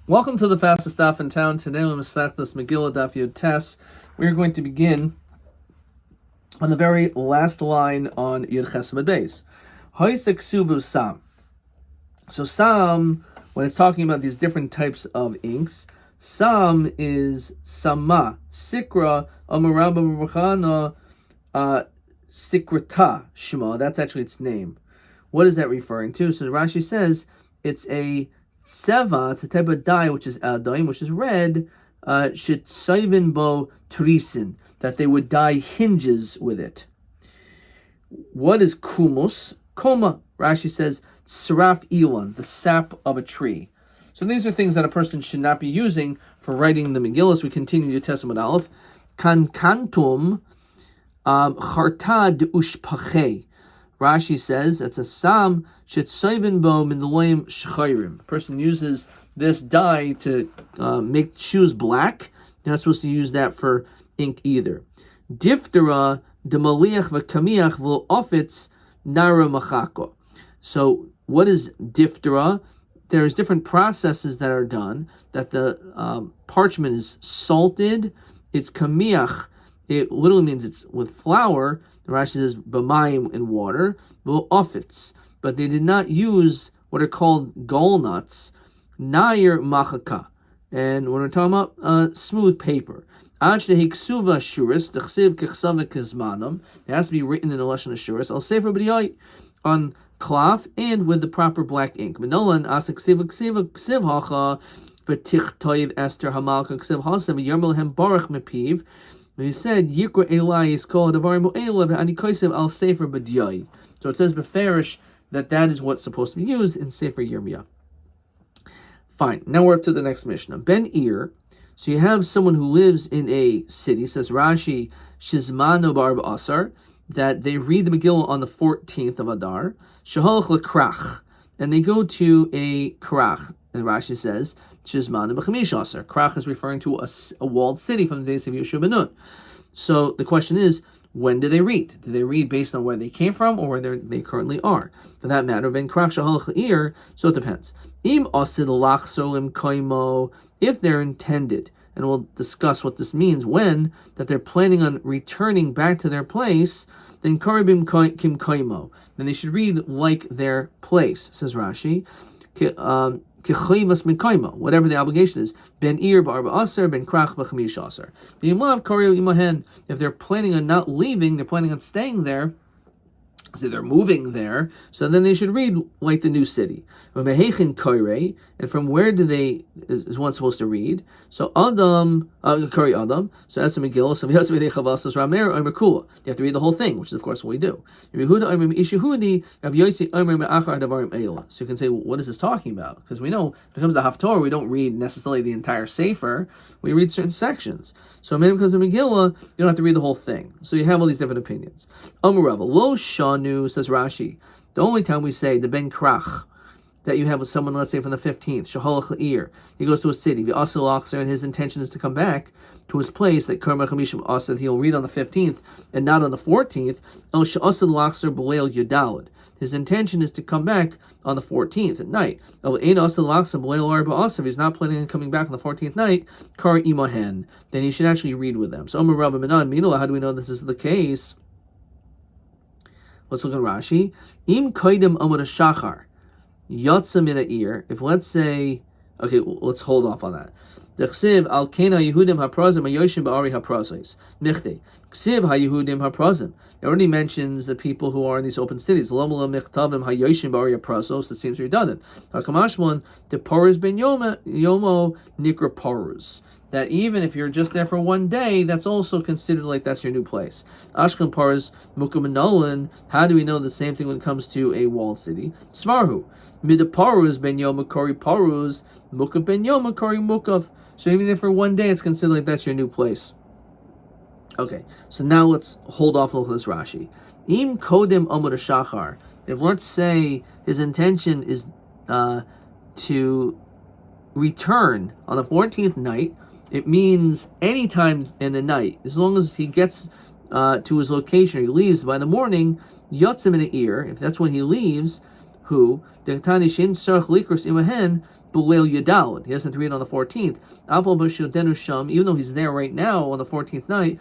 Welcome to the fastest daf in town. Today we're Masechtas Megillah Daf Yud Tes. We are going to begin on the very last line on Yud Ches Amud Beis. Hoisek Suvu Sam. So Sam, when it's talking about these different types of inks, Sam is Sama, Sikra, Amarabba Ruchana, Sikrata Shema. That's actually its name. What is that referring to? So Rashi says it's a Seva, it's a type of dye which is adaim, which is red, shitsaivin bo trisin, that they would dye hinges with it. What is kumus? Koma, Rashi says, saraf ilan, the sap of a tree. So these are things that a person should not be using for writing the Megillah. So we continue to Tessamud Aleph. Kankantum chartad ushpachei. Rashi says it's a sam shetzayvin bo mindolim shchayrim. A person uses this dye to make shoes black. You're not supposed to use that for ink either. Diftera demaliach v'kamiach v'ofitz nara machako. So what is diftera? There's different processes that are done. That the parchment is salted. It's kamiach. It literally means it's with flour. The Rashi says b'mayim in water, v'ofitz. But they did not use what are called gallnuts, nair machaka. And when we're talking about smooth paper, it has to be written in the lashon ashuris. I'll say for b'diyai on cloth and with the proper black ink. Minolan asak ksiv hacha v'tichtoiv Esther hamalka ksiv hasem v'yarmelhem baruch mepiv. And he said, Yikra Eli is called Avarim Elav and Anikosev al Sefer B'diyai. So it says beferish that is what's supposed to be used in Sefer Yirmiyah. Fine. Now we're up to the next Mishnah. Ben Ir. So you have someone who lives in a city, says Rashi, Shizmano Bar Asar, that they read the Megillah on the 14th of Adar, Shahalach Lekrach, and they go to a krach. And Rashi says, Shizman b'chamish aser. Krach is referring to a walled city from the days of Yeshua ben Nun. So the question is, when do they read? Do they read based on where they came from or where they currently are? For that matter, ben krach shahalach ir. So it depends. Im asid lach solim kaimo. If they're intended, and we'll discuss what this means when that they're planning on returning back to their place, then karibim kim kaimo. Then they should read like their place, says Rashi. Whatever the obligation is, ben ir b'arba aser, ben krach b'chamish aser. If they're planning on not leaving, they're planning on staying there, so they're moving there, so then they should read like the new city. And from where is one supposed to read? So Adam, Kari Adam, so that's a Megillah, so you have to read the whole thing, which is of course what we do. So you can say, well, what is this talking about? Because we know when it comes to Haftorah, we don't read necessarily the entire Sefer, we read certain sections. So when it comes to Megillah, you don't have to read the whole thing. So you have all these different opinions. Amarav, Lo Shanu, says Rashi, the only time we say the Ben Krach, that you have with someone, let's say from the 15th, Shahalach La'ir, he goes to a city, V'asel Achser, and his intention is to come back to his place, that Karma Chamishim Asr, that he'll read on the 15th and not on the 14th, El Sha'asel Achser B'leil Yudalad. His intention is to come back on the 14th at night. El Ein Asel Achser B'leil Arba Asr, if he's not planning on coming back on the 14th night, Kar Imahen, then he should actually read with them. So Omer Rabbi Menon, Megillah, how do we know this is the case? Let's look at Rashi. Im Kaidim Amud Shachar. Yotza min ha'ir. If let's say, okay, let's hold off on that. The Ksiv al kena Yehudim haprazim hayoshim ba'ari haprazos. Nichte. Ksiv haYehudim haprazim. It already mentions the people who are in these open cities. Lomala michtavim hayoshim ba'ari haprazos. That seems redundant. Hakamashmon the paruz ben yomo nikra paruz. That even if you're just there for one day, that's also considered like that's your new place. Ashkan paruz mukum nolan. How do we know the same thing when it comes to a walled city? Svarhu. Midaparuz ben yom kari paruz, mukav ben yom kari mukav. So even if for one day, it's considered like that's your new place. Okay, so now let's hold off a little this Rashi. Im kodim amud shachar. If let's say his intention is to return on the 14th night, it means any time in the night, as long as he gets to his location, or he leaves by the morning. Yotzim in the ear, if that's when he leaves. who the Tani Shin Sarach Likros Imahen Belil Yadalad. He doesn't have to read on the 14th. Aval Bashildenu Sham, even though he's there right now on the 14th night,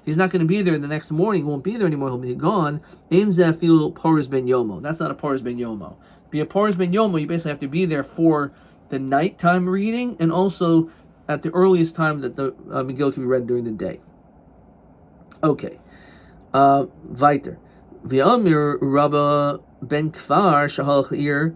he's not going to be there the next morning. He won't be there anymore. He'll be gone. Ein Zafil Paris Ben Yomo. That's not a Paris Ben Yomo. Be a Paris Ben Yomo, you basically have to be there for the nighttime reading and also at the earliest time that the Megillah can be read during the day. Okay. Weiter. V'amir Rabba Ben Kfar Shahalach Ir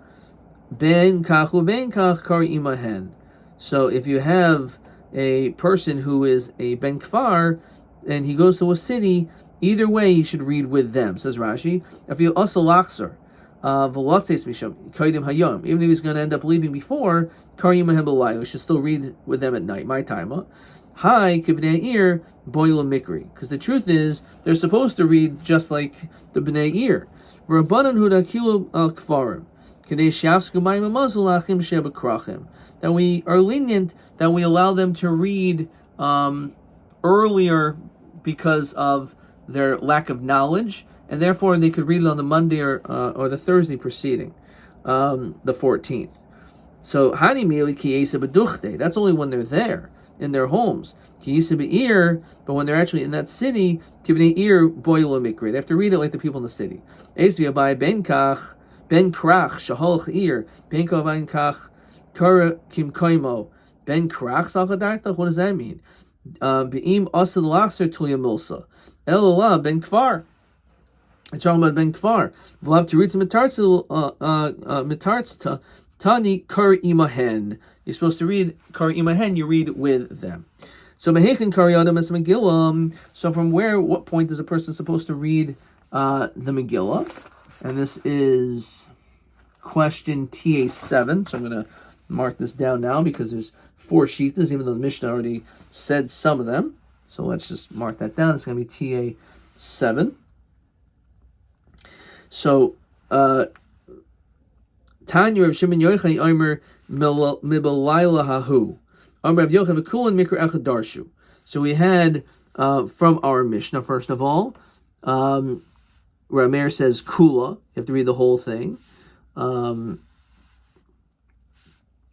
Ben Kach Ben Kach Kari Imahen. So if you have a person who is a Ben Kfar and he goes to a city, either way he should read with them, says Rashi. If you also Laksar, V'lotzeis Misham Kaidim Hayom, even if he's going to end up leaving before, Kari Imahen B'laylo, you should still read with them at night. My time. Hi, Kivnei Ir Boil Mikri. Because the truth is, they're supposed to read just like the Bnei Ir. Rabbanan Hudakilu Al Kfarim. That we are lenient, that we allow them to read earlier because of their lack of knowledge, and therefore they could read it on the Monday or the Thursday preceding, the 14th. So that's only when they're there in their homes. But when they're actually in that city, they have to read it like the people in the city. Ben Krach, Shaholch Ir, Ben Kach, Kara Kim Koimo, Ben Krach Salkadarta, what does that mean? Be'im Asad Laxer Tulia Milsa, Elola, Ben Kfar. It's talking about Ben Kfar. Vlav to read some Mitarts Tani Kar Imahen. You're supposed to read Kar Imahen, you read with them. So Mehechin Kari Adam es Megillah. So from what point is a person supposed to read the Megillah? And this is question TA7. So I'm going to mark this down now because there's 4 shittas, even though the Mishnah already said some of them. So let's just mark that down. It's going to be TA7. So, Tanya Rav Shimon Yochai Omer Mibalayla Hahu. Omer Rav Yochai V'Kulin Mikra Echad Darshu. So we had from our Mishnah, first of all, Rameir says Kula. You have to read the whole thing. Rav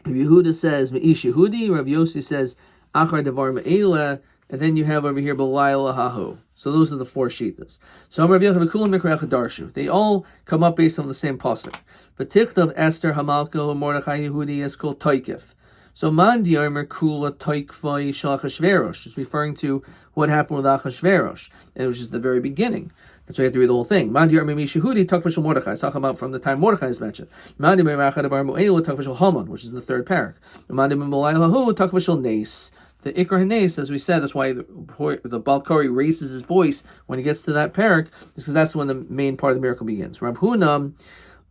Yehuda says Me'ish Yehudi. Rav Yossi says Achar Devar Me'ela. And then you have over here Belayla Hahu. So those are the 4 shittas. So Rav Yochanan Kulam Mikra Echad Darshu. They all come up based on the same pasuk. V'tichtav Esther Hamalka Mordechai Yehudi is called Toikif. So Man Diarmer Kula Toikvai Shal Achashverosh, just referring to what happened with Achashverosh, and it was just the very beginning. That's why you have to read the whole thing. Man Diarmer Mishahudi Takvashal Mordechai. It's talking about from the time Mordechai is mentioned. Man Diarmer Achad Bar Mo'ela Takvashal Haman, which is in the 3rd parak. Man Diarmer Mo'ela Hu Takvashal Nes. The Ikra Hanes, as we said, that's why the Balkari raises his voice when he gets to that parak, because that's when the main part of the miracle begins. Rav Hunam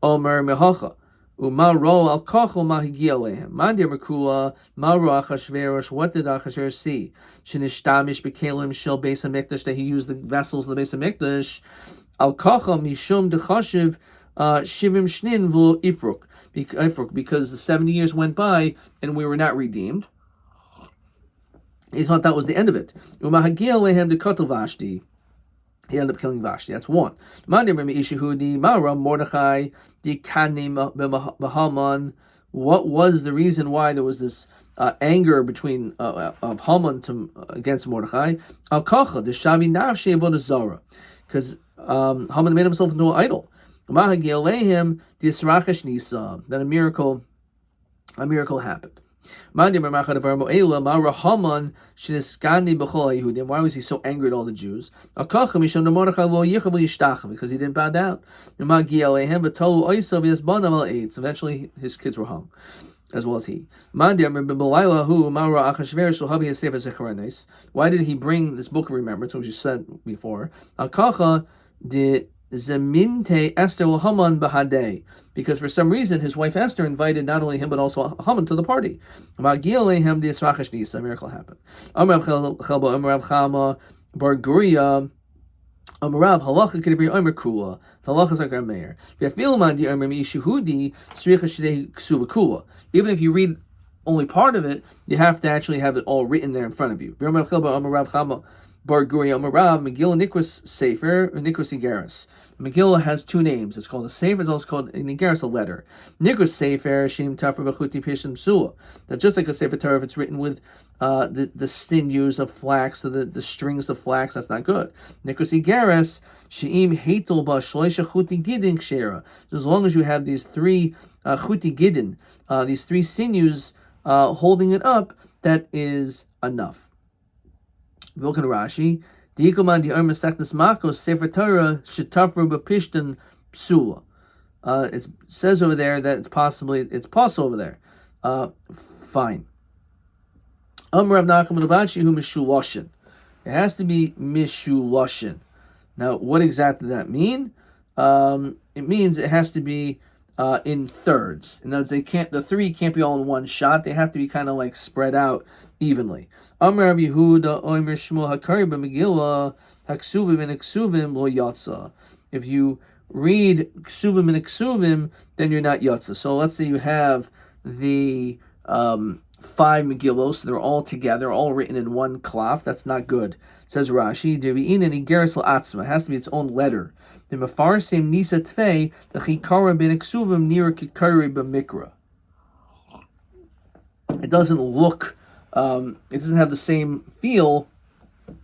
Omer Mehacha. Uma ro al kachol ma higia lehem. Mandir Merkula, ma ro Achashverosh. What did Achashverosh see? Shenishhtamish bekelim shel Beis Hamikdash, that he used the vessels of the Beis Hamikdash. Al kachol mishum dechashiv shivim shnin v'lo ipruk, because the 70 years went by and we were not redeemed. He thought that was the end of it. Uma hagia lehem dekatel Vashti. He ended up killing Vashti. That's one. What was the reason why there was this anger between of Haman against Mordechai? Because Haman made himself into an idol. Then a miracle happened. Why was he so angry at all the Jews? Because he didn't bow down. Eventually his kids were hung, as well as he. Why did he bring this book of remembrance, which you said before? Zeminte Esther Haman Bahadeh, because for some reason his wife Esther invited not only him but also Haman to the party. A miracle happened. Amrav Chama Bar Guria Amrav Halacha Kedibri Omer Kula. Halacha Zakar Meir. Even if you read only part of it, you have to actually have it all written there in front of you. Bar Guri Amarav, Megillah Nikras Sefer, or Nikras Igeris. Megillah has two names. It's called a Sefer, it's also called an Igeris, a letter. Nikras Sefer, Shem Tafra B'chuti Pishim Psula. That just like a Sefer Torah, if it's written with the sinews of flax, or the strings of flax, that's not good. Nikras Igeris, She'im Heitel Ba Shloisha Chuti Gidin Kshera. As long as you have these three Chuti Gidin, these three sinews holding it up, that is enough. Vilkan Rashi, Diikuman Di Arma Saknas Makos Sefer Torah Shetafru B'Pishtan Psula. It says over there that it's possible over there. Fine. Rav Nachman Levachi Hu Mishuloshin. It has to be Mishuloshin. Now, what exactly does that mean? It means it has to be in thirds. In other words, the three can't be all in one shot. They have to be kind of like spread out evenly. Amar Rav Yehuda Omer Shmuel Hakari Megillah Haksuvim and Ksuvim lo Yatsa. If you read Ksuvim and Ksuvim, then you're not Yatsa. So let's say you have the 5 Megillos, they're all together, all written in one cloth. That's not good. Says Rashi, Devi'in and Igeris Atzma. It has to be its own letter. The Mefarsim Nisa Tvei, the Chikara ben Ksuvim near Kikari b'Mikra. It doesn't look, it doesn't have the same feel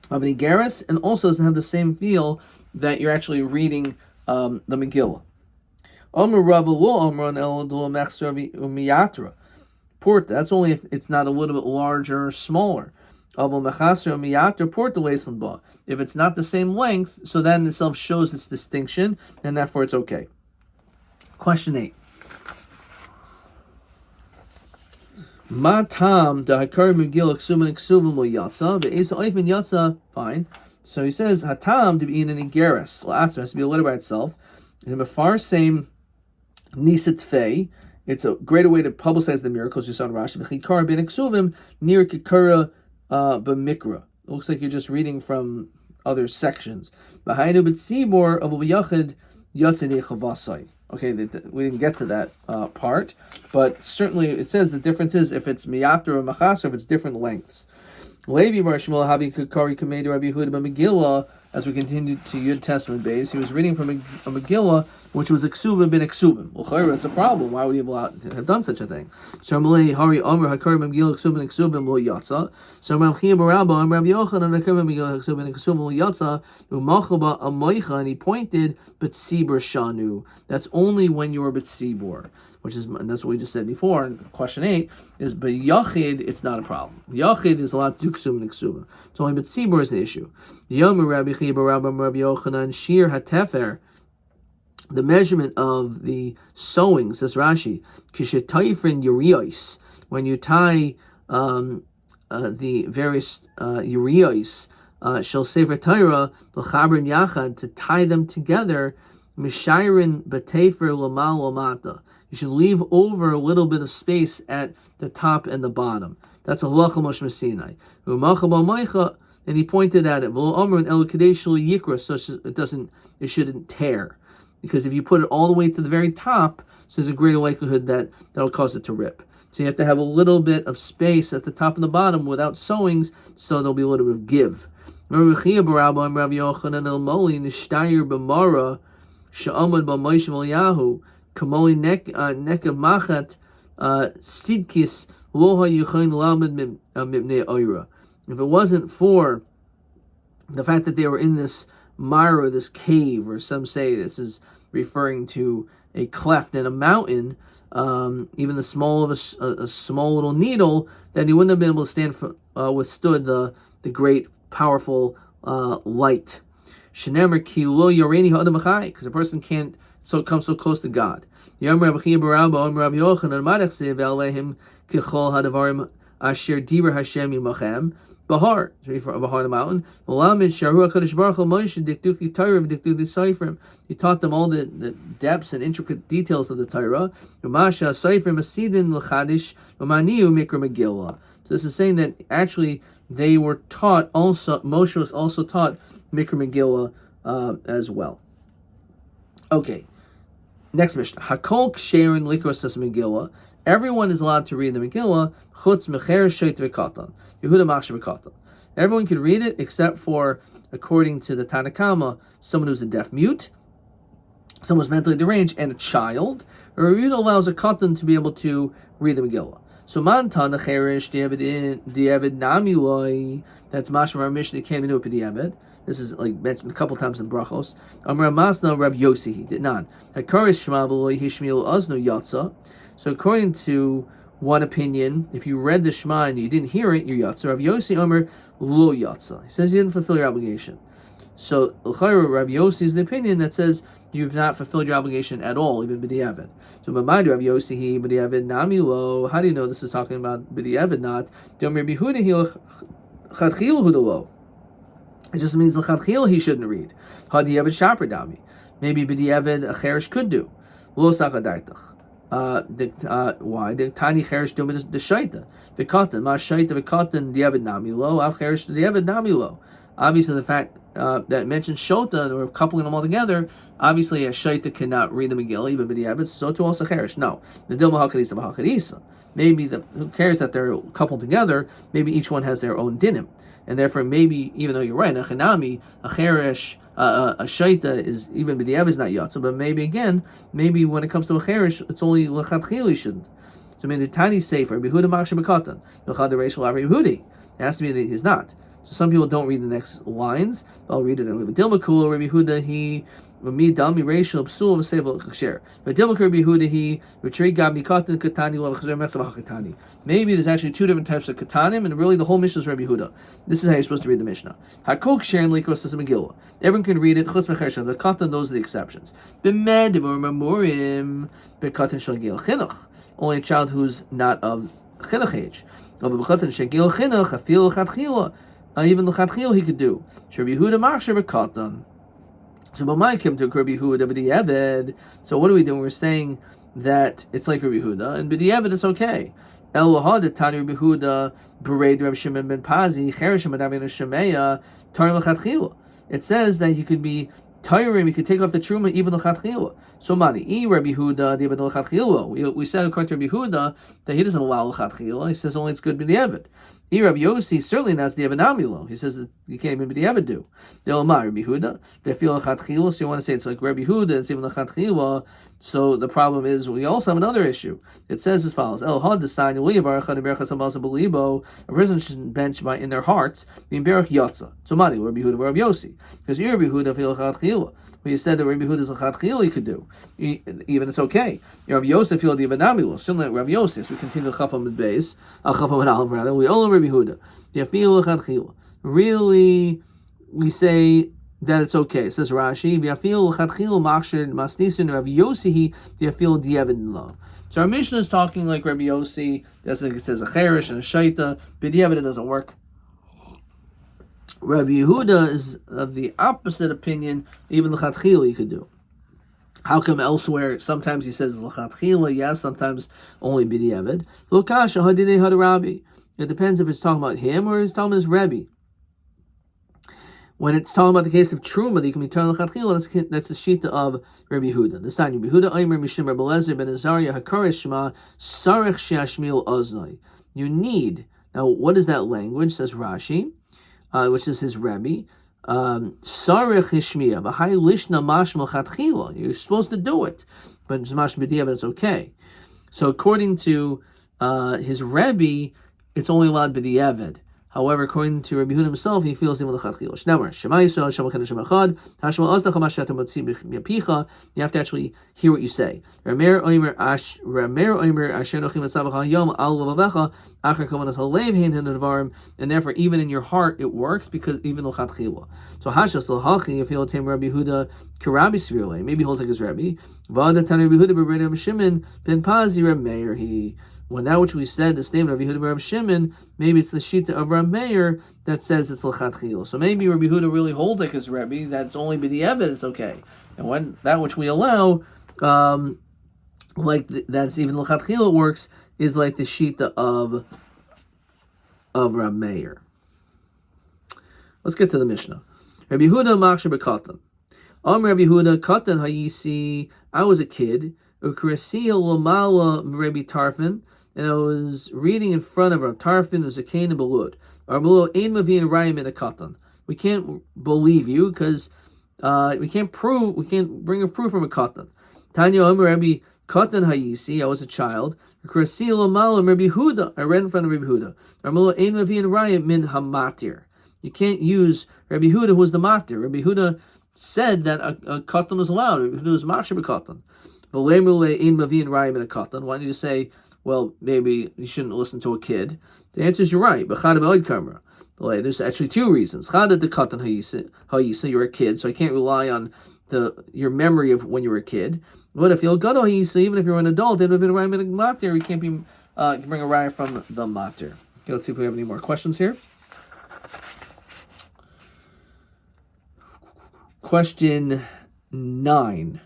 of an Igeris, and also doesn't have the same feel that you're actually reading the Megillah. Omer Rabbi lo Omron el do mechsar miyatra. Porta. That's only if it's not a little bit larger or smaller. If it's not the same length, so that in itself shows its distinction, and therefore it's okay. Question 8. Matam da hakar Megillah ksuvim ksuvim lo yatsa ve'esa oifin yatsa. Fine. So he says hatam to be in an igeres. La'atzma has to be a letter by itself. And the far same nisat fei. It's a greater way to publicize the miracles you saw in Rashi. V'chikar ben ksuvim near kikara b'mikra. It looks like you're just reading from other sections. V'hainu b'tzibor of v'yachid yatzei chavasai. Okay, we didn't get to that part, but certainly it says the difference is if it's miyatra or machas, or if it's different lengths. Levi Bar Shmuel having kikari kamei Rabbi Yehuda Megillah. As we continue to Yud Testament base, he was reading from a Megillah, which was a Ksuvim ben Ksuvim. Well, it's a problem. Why would he have done such a thing? So Malay Hari Omer Hakari Megillah Ksuvim ben Ksuvim lo Yatsa. So Rabbi Barabba and Rabbi Yochanan Hakari Megillah Ksuvim ben Ksuvim lo Yatsa. Umachaba Amoicha, and he pointed B'tzibur Shanu. That's only when you are B'tzibur, and that's what we just said before. And question 8 is B'yachid, it's not a problem. Yachid is allowed to do Ksuvim and Ksuvim. It's only B'tzibur is the issue. Yomi Rabbi Barabba Rabbi Yochanan Shir HaTefer. The measurement of the sewing, says Rashi, Kishetayfrin Urios, when you tie the various Urios, Shel Sefer Torah, L'chabrin Yachad, to tie them together, Mishayrin B'tefer Lamal Lamata. You should leave over a little bit of space at the top and the bottom. That's a halacha Moshe Sinai. And he pointed at it, so it shouldn't tear. Because if you put it all the way to the very top, so there's a greater likelihood that that'll cause it to rip. So you have to have a little bit of space at the top and the bottom without sewings, so there'll be a little bit of give. If it wasn't for the fact that they were in this mire, this cave, or some say this is referring to a cleft in a mountain, even the small of a small little needle, then he wouldn't have been able to withstood the great powerful light. Shenemer ki lo yoreni ha'adam achai, because a person can't come so close to God. Yom Rabbi Chia Barabba Om Rabbi Yochanan Madachsev Alehim Kichol Hadavarim Asher Diber Hashem Yimachem Bahar, Bahar the mountain. He taught them all the depths and intricate details of the Torah. So this is saying that actually they were taught also, Moshe was also taught Mikra Megillah as well. Okay, next Mishnah. Hakol Ksherin Likros Megillah. Everyone is allowed to read the Megillah, Chutz Mecher Sheit V'Katan, Yehuda Machshav V'Katan, Everyone can read it except for, according to the Tanakama, someone who's a deaf mute, someone who's mentally deranged, and a child. A Rabbi Yehuda allows a katan to be able to read the Megillah. So Mantan the Cherish Diavad Namiloi. That's Mashma our Mishnah came into Diavad. This is like mentioned a couple times in Brachos. Amar Masna Rav Yosi did not. Hakarish Shema V'Loi Hishmiel Azno Yatsa. So according to one opinion, if you read the Shema and you didn't hear it, you're Yatsa. Rav Yosi Amar Lo Yatsa. He says you didn't fulfill your obligation. So Rav Yosi is the opinion that says you've not fulfilled your obligation at all, even b'diavad. So Mamad Rav Yosi he b'diavad nami lo. How do you know this is talking about b'diavad not? Rabbi Yehuda he chadchil hudalo. It just means l'chadchil he shouldn't read. Hadiavad shaper dami. Maybe b'diavad a cherish could do. Lo sakadartach. Why? The tiny cherish do the shaita. The katan ma shaita the katan diavad nami lo. Av cherish diavad nami lo. Obviously, the fact that mentions shota or coupling them all together, obviously a shaita cannot read the Megillah, even b'diavad. So too also cherish. No, the dilma hakadisa b'hakadisa. Maybe who cares that they're coupled together? Maybe each one has their own dinim, and therefore maybe even though you're right, a chanami, a cherish, a shaita is even b'diavad is not yatsa, but maybe when it comes to a cherish, it's only l'chadchil shouldn't. So I mean the tiny safer Yehuda machshav b'katan l'chad dereishal Rabbi Yehudi. It has to be that he's not. So some people don't read the next lines. I'll read it. We have a dilmakul Rabbi Yehuda he mi dami reishal psul v'sevel kasher. But dilmakul Rabbi Yehuda he retrei gabni katan katani lo v'chazer mechzav hakatani. Maybe there's actually two different types of katanim, and really the whole Mishnah is Rabbi Yehuda. This is how you're supposed to read the Mishnah. Hakol ksher and likos says Megillah. Everyone can read it. Chutz mechershav. The katan, those are the exceptions. B'med or memorim b'katan shel gil chinuch. Only a child who's not of chinuch age. Of b'katan shel gil chinuch afil chadchila. Even l'chadchil he could do. Rabbi Yehuda machshav b'katan. So B'mai came to Rabbi Yehuda b'diavad. So what are we doing? We're saying that it's like Rabbi Yehuda, and b'diavad it's okay. El lahad tani Rabbi Yehuda b'reid Rav Shimon ben Pazi cherishim adavin shemeya tar l'chadchil. It says that he could be tiring. He could take off the truma even l'chadchil. So mani Rabbi Yehuda diavad l'chadchil. We said according to Rabbi Yehuda that he doesn't allow l'chadchil. He says only it's good b'diavad. Rabbi Yosi certainly not the Evanamilo. He says that you can't even b'diavad do. The Elma Rabbi Yehuda they feel l'chadchil. So you want to say it's like Rabbi Yehuda, it's even l'chadchil. So the problem is we also have another issue. It says as follows: El had the sign a person shouldn't bench by in their hearts being berach yatsa. So mani Rabbi Yehuda Rabbi Yosi because Rabbi Yehuda feel l'chadchil. When you said that Rabbi Yehuda is l'chadchil, he could do even it's okay. Rabbi Yosef feel the Evanamilo. Certainly Rabbi Yosef. We continue to chafam with base. Chafam with aleph rather. We all Rabbi Yehuda. Really, we say that it's okay. It says Rashi, so our Mishnah is talking like Rabbi Yosi. That's like it says a cherish and a shaita. B'diavad it doesn't work. Rabbi Yehuda is of the opposite opinion. Even l'chadchila you could do. How come elsewhere sometimes he says l'chadchila, yes, sometimes only b'diavad. L'kasha hadinei hadarabi. It depends if it's talking about him or it's talking about his Rabbi. When it's talking about the case of Truma, that you can be turned l'chadchila, that's the shita of Rabbi Yehuda. The sign Rabbi Yehuda, Omer Mishim Rabbi Lezer ben Azariah Hakaresh Shema Sarech Sheashmiel Oznai. You need, now what is that language? Says Rashi, which is his Rabbi. Sarech Hishmiya, B'hai Lishna Mashma L'chadchila. You're supposed to do it, but it's Mashma B'diavad, it's okay. So according to his Rabbi, it's only allowed b'diavad. However, according to Rabbi Yehuda himself, he feels even l'chadchila. Shneimar Shema Yisrael Shema Chena Shema Chad Hashma Ozdach Hamashat Motzi B'Picha. You have to actually hear what you say. Ramer Omer Asher Nochim Etzavach Hayom Al Lavavecha Acher Kavanas Halev Hein Henadvarim. And therefore, even in your heart, it works because even l'chadchila. So Hashas L'Hachi, if you'll take Rabbi Yehuda Karabi Svirle, maybe he holds like his Rabbi. Vada Tan Rabbi Yehuda B'Rei Rabbi Shimon Ben Pazi Rameir he. When that which we said, the statement of Rabbi Yehuda Rabbi Shimon, maybe it's the shita of Rabbi Meir that says it's l'chadchila. So maybe Rabbi Yehuda really holds like his Rabbi, that's only b'diavad, it's okay. And when that which we allow, that's even l'chadchila works, is like the shita of Rabbi Meir. Let's get to the Mishnah. Rabbi Yehuda machsher b'katan. Rabbi Yehuda katan hayisi. I was a kid. Ukrasiya l'mala Rabbi Tarfin. and I was reading in front of Rav Tarfin, Zakain, and Balud. Armulo ein mavin rayim in a katan. We can't believe you because we can't bring a proof from a katan. Tanya Omer Rabbi Katan Hayisi, I was a child. Krasi Lomalam Rabbi Huda, I read in front of Rabbi Huda. Armulo ein mavin rayim min hamatir. You can't use Rabbi Huda, who was the matir. Rabbi Huda said that a katan was allowed. Rabbi Huda was mashar b'katan. V'lemule ein mavin rayim in a katan. Why do you say, well, maybe you shouldn't listen to a kid? The answer is you're right. There's actually two reasons. Chada de katan hayisa, you're a kid, so I can't rely on your memory of when you were a kid. But if you're gadol hayisa, even if you're an adult, it would have been a raya min matir. You can't bring a raya from the matir. Okay, let's see if we have any more questions here. Question 9.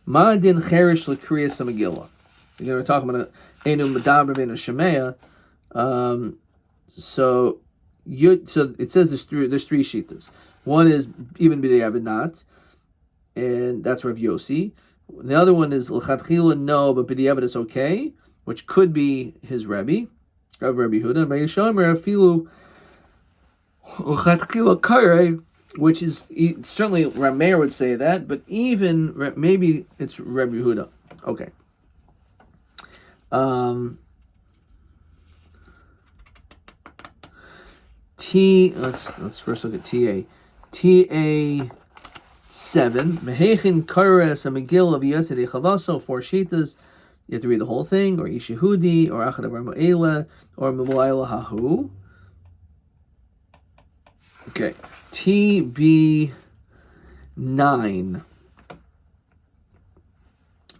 Ma din cherish l'kriyas Megillah. We're talking about enu medaber ben shemaya. So it says there's three shitas. One is even b'dei avid not, and that's Rav Yossi. The other one is l'chatchila no, but b'dei avid is okay, which could be his Rabbi Rabbi Huda. And Shomer afilu l'chatchila karei, which is certainly Rameir would say that, but even maybe it's Rabbi Huda. Okay. Let's first look at TA. TA 7. Mehechin kares a Megillah of Yosef Chavaso, 4 shitas. You have to read the whole thing, or Yeshehudi, or Achad Avar Mo'ela, or Memo'ela Hahu. Okay. TB 9.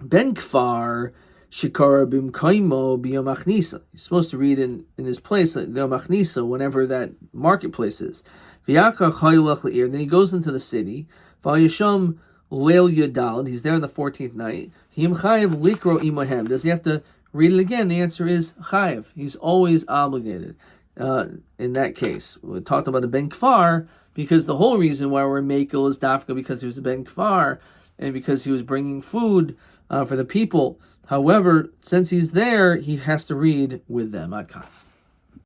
Ben Kfar Shikara bim kaimo biyom achnisa. He's supposed to read in his place the achnisa whenever that marketplace is. V'yachar chaylach le'ir. Then he goes into the city. V'yasham leil yadal. He's there on the 14th night. Him chayev likro imahem. Does he have to read it again? The answer is chayev. He's always obligated. In that case, we talked about the ben kfar because the whole reason why we're makel is dafka because he was a ben kfar and because he was bringing food for the people. However, since he's there, he has to read with them. Adkan.